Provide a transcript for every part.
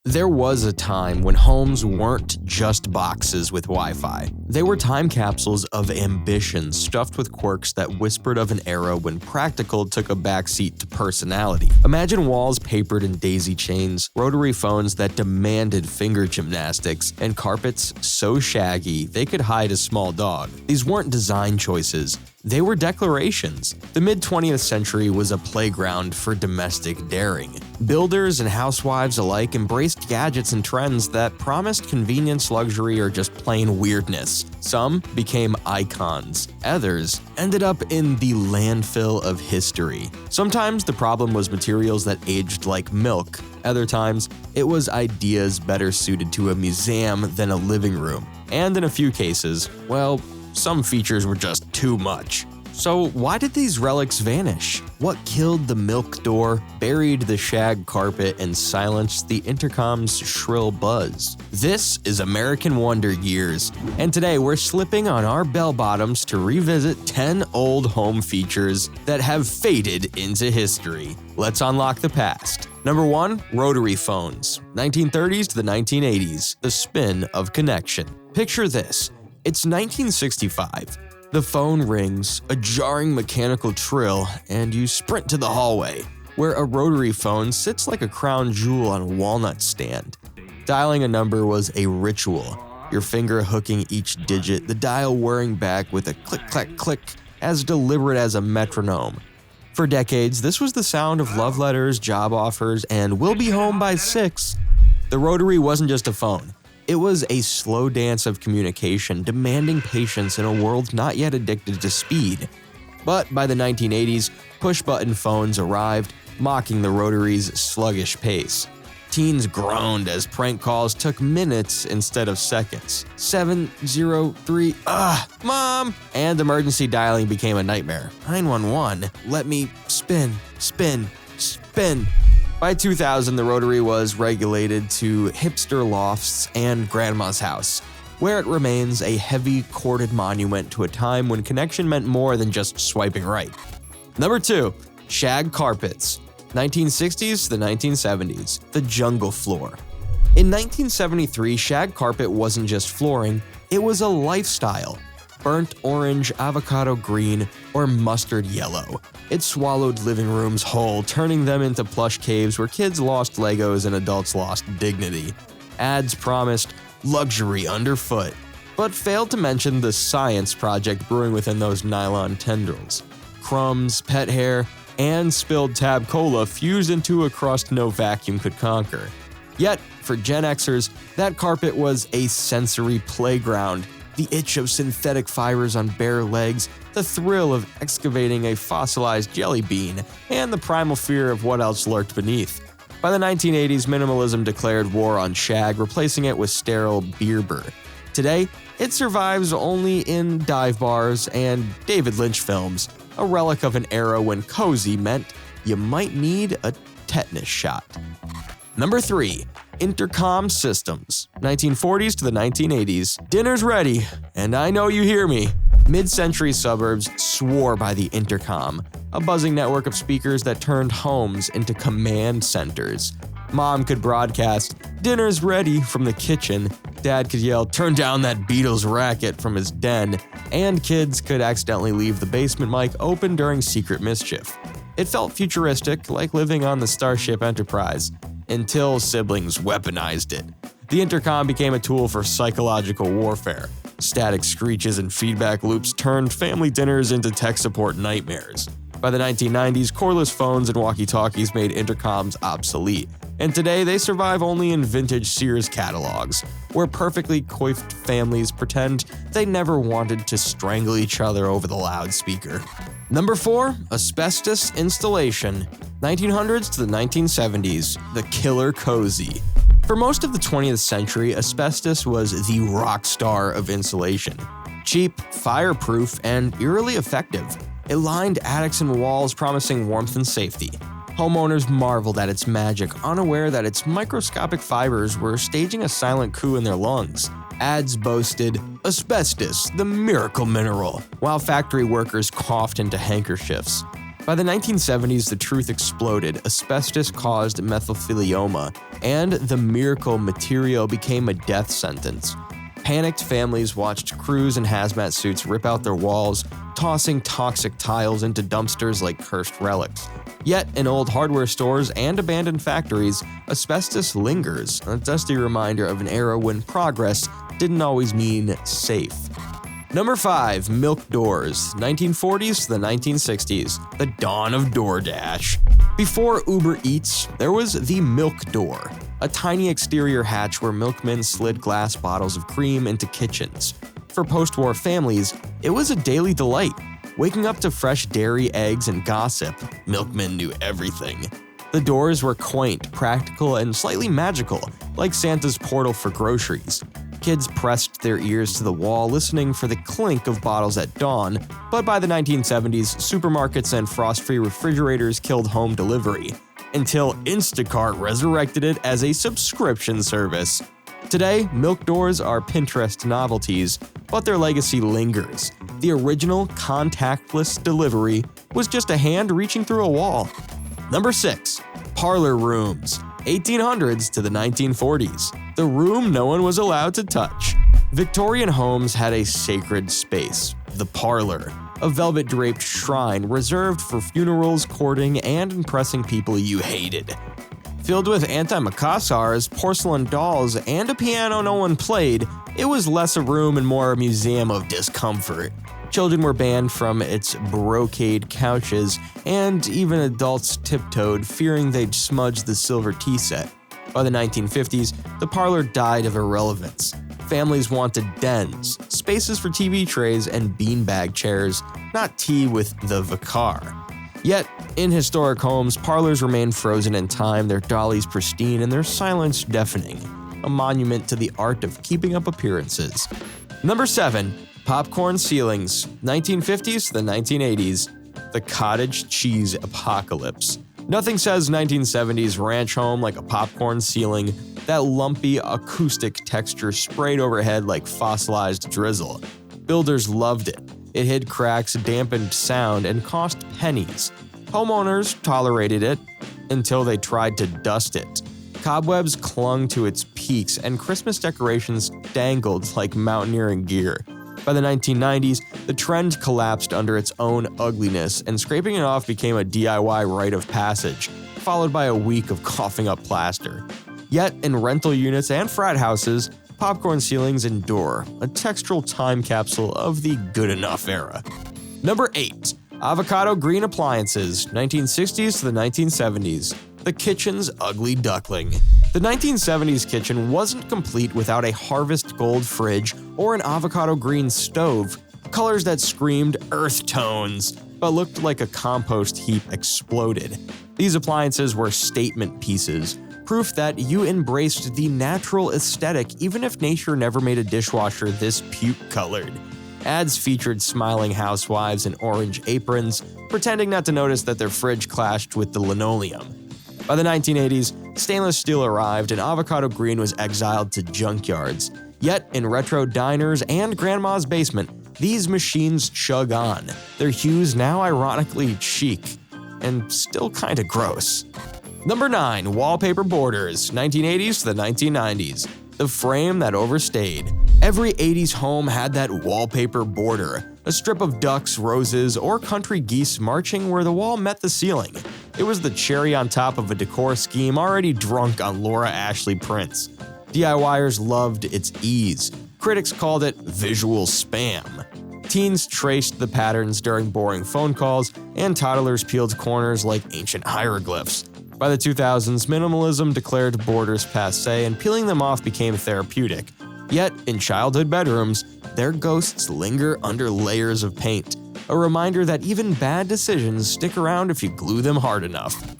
There was a time when homes weren't just boxes with Wi-Fi. They were time capsules of ambition stuffed with quirks that whispered of an era when practical took a backseat to personality. Imagine walls papered in daisy chains, rotary phones that demanded finger gymnastics, and carpets so shaggy they could hide a small dog. These weren't design choices. They were declarations. The mid-20th century was a playground for domestic daring. Builders and housewives alike embraced gadgets and trends that promised convenience, luxury, or just plain weirdness. Some became icons. Others ended up in the landfill of history. Sometimes the problem was materials that aged like milk. Other times, it was ideas better suited to a museum than a living room. And in a few cases, well, some features were just too much. So why did these relics vanish? What killed the milk door, buried the shag carpet, and silenced the intercom's shrill buzz? This is American Wonder Years, and today we're slipping on our bell-bottoms to revisit 10 old home features that have faded into history. Let's unlock the past. Number 1. Rotary phones. 1930s to the 1980s. The spin of connection. Picture this. It's 1965. The phone rings, a jarring mechanical trill, and you sprint to the hallway, where a rotary phone sits like a crown jewel on a walnut stand. Dialing a number was a ritual, your finger hooking each digit, the dial whirring back with a click-clack-click as deliberate as a metronome. For decades, this was the sound of love letters, job offers, and "we'll be home by 6." The rotary wasn't just a phone. It was a slow dance of communication, demanding patience in a world not yet addicted to speed. But by the 1980s, push-button phones arrived, mocking the rotary's sluggish pace. Teens groaned as prank calls took minutes instead of seconds. 703, Mom! And emergency dialing became a nightmare. 911, let me spin. By 2000, the rotary was regulated to hipster lofts and grandma's house, where it remains a heavy corded monument to a time when connection meant more than just swiping right. Number 2. Shag Carpets. 1960s to the 1970s. The jungle floor. In 1973, shag carpet wasn't just flooring, it was a lifestyle. Burnt orange, avocado green, or mustard yellow. It swallowed living rooms whole, turning them into plush caves where kids lost Legos and adults lost dignity. Ads promised luxury underfoot, but failed to mention the science project brewing within those nylon tendrils. Crumbs, pet hair, and spilled tab cola fused into a crust no vacuum could conquer. Yet, for Gen Xers, that carpet was a sensory playground. The itch of synthetic fibers on bare legs, the thrill of excavating a fossilized jelly bean, and the primal fear of what else lurked beneath. By the 1980s, minimalism declared war on shag, replacing it with sterile beerber. Today, it survives only in dive bars and David Lynch films, a relic of an era when cozy meant you might need a tetanus shot. Number 3. Intercom Systems. 1940s to the 1980s. Dinner's ready, and I know you hear me. Mid-century suburbs swore by the intercom, a buzzing network of speakers that turned homes into command centers. Mom could broadcast, "Dinner's ready," from the kitchen. Dad could yell, "Turn down that Beatles racket," from his den. And kids could accidentally leave the basement mic open during secret mischief. It felt futuristic, like living on the Starship Enterprise, until siblings weaponized it. The intercom became a tool for psychological warfare. Static screeches and feedback loops turned family dinners into tech support nightmares. By the 1990s, cordless phones and walkie-talkies made intercoms obsolete, and today they survive only in vintage Sears catalogs, where perfectly coiffed families pretend they never wanted to strangle each other over the loudspeaker. Number 4. Asbestos Insulation. 1900s to the 1970s. The killer cozy. For most of the 20th century, asbestos was the rock star of insulation. Cheap, fireproof, and eerily effective. It lined attics and walls, promising warmth and safety. Homeowners marveled at its magic, unaware that its microscopic fibers were staging a silent coup in their lungs. Ads boasted, "Asbestos, the miracle mineral," while factory workers coughed into handkerchiefs. By the 1970s, the truth exploded. Asbestos caused mesothelioma, and the miracle material became a death sentence. Panicked families watched crews in hazmat suits rip out their walls, tossing toxic tiles into dumpsters like cursed relics. Yet, in old hardware stores and abandoned factories, asbestos lingers, a dusty reminder of an era when progress didn't always mean safe. Number 5. Milk doors, 1940s to the 1960s, the dawn of DoorDash. Before Uber Eats, there was the milk door, a tiny exterior hatch where milkmen slid glass bottles of cream into kitchens. For post-war families, it was a daily delight. Waking up to fresh dairy, eggs, and gossip, milkmen knew everything. The doors were quaint, practical, and slightly magical, like Santa's portal for groceries. Kids pressed their ears to the wall, listening for the clink of bottles at dawn, but by the 1970s, supermarkets and frost-free refrigerators killed home delivery, until Instacart resurrected it as a subscription service. Today, milk doors are Pinterest novelties, but their legacy lingers. The original contactless delivery was just a hand reaching through a wall. Number 6. Parlor Rooms, 1800s to the 1940s. The room no one was allowed to touch. Victorian homes had a sacred space, the parlor, a velvet-draped shrine reserved for funerals, courting, and impressing people you hated. Filled with antimacassars, porcelain dolls, and a piano no one played, it was less a room and more a museum of discomfort. Children were banned from its brocade couches, and even adults tiptoed, fearing they'd smudge the silver tea set. By the 1950s, the parlor died of irrelevance. Families wanted dens, spaces for TV trays and beanbag chairs, not tea with the vicar. Yet, in historic homes, parlors remain frozen in time, their dollies pristine and their silence deafening, a monument to the art of keeping up appearances. Number 7. Popcorn ceilings, 1950s to the 1980s, the cottage cheese apocalypse. Nothing says 1970s ranch home like a popcorn ceiling, that lumpy acoustic texture sprayed overhead like fossilized drizzle. Builders loved it. It hid cracks, dampened sound, and cost pennies. Homeowners tolerated it until they tried to dust it. Cobwebs clung to its peaks, and Christmas decorations dangled like mountaineering gear. By the 1990s, the trend collapsed under its own ugliness, and scraping it off became a DIY rite of passage, followed by a week of coughing up plaster. Yet, in rental units and frat houses, popcorn ceilings endure, a textural time capsule of the good enough era. Number 8. Avocado green appliances, 1960s to the 1970s, the kitchen's ugly duckling. The 1970s kitchen wasn't complete without a harvest gold fridge or an avocado green stove, colors that screamed earth tones, but looked like a compost heap exploded. These appliances were statement pieces, proof that you embraced the natural aesthetic even if nature never made a dishwasher this puke-colored. Ads featured smiling housewives in orange aprons, pretending not to notice that their fridge clashed with the linoleum. By the 1980s, stainless steel arrived and avocado green was exiled to junkyards. Yet, in retro diners and grandma's basement, these machines chug on, their hues now ironically chic, and still kinda gross. Number 9. Wallpaper Borders, 1980s to the 1990s, the frame that overstayed. Every 80s home had that wallpaper border, a strip of ducks, roses, or country geese marching where the wall met the ceiling. It was the cherry on top of a decor scheme already drunk on Laura Ashley prints. DIYers loved its ease. Critics called it visual spam. Teens traced the patterns during boring phone calls, and toddlers peeled corners like ancient hieroglyphs. By the 2000s, minimalism declared borders passé, and peeling them off became therapeutic. Yet, in childhood bedrooms, their ghosts linger under layers of paint, a reminder that even bad decisions stick around if you glue them hard enough.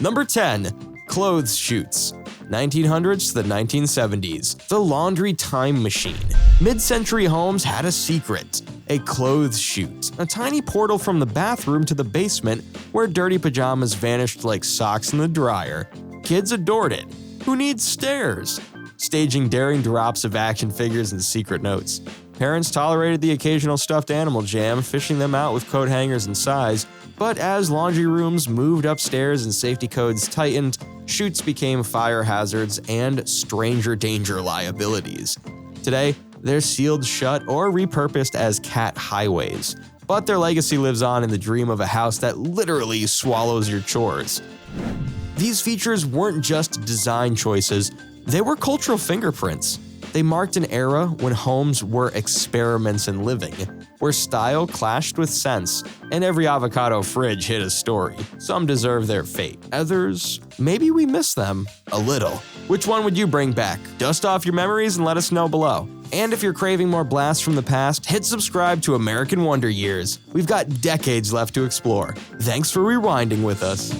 Number 10. Clothes chutes, 1900s to the 1970s, the laundry time machine. Mid-century homes had a secret, a clothes chute, a tiny portal from the bathroom to the basement where dirty pajamas vanished like socks in the dryer. Kids adored it. Who needs stairs? Staging daring drops of action figures and secret notes. Parents tolerated the occasional stuffed animal jam, fishing them out with coat hangers and size, But as laundry rooms moved upstairs and safety codes tightened, chutes became fire hazards and stranger danger liabilities. Today, they're sealed shut or repurposed as cat highways, but their legacy lives on in the dream of a house that literally swallows your chores. These features weren't just design choices, they were cultural fingerprints. They marked an era when homes were experiments in living, where style clashed with sense, and every Avocado fridge hid a story. Some deserve their fate. Others, maybe we miss them a little. Which one would you bring back? Dust off your memories and let us know below. And if you're craving more blasts from the past, hit subscribe to American Wonder Years. We've got decades left to explore. Thanks for rewinding with us.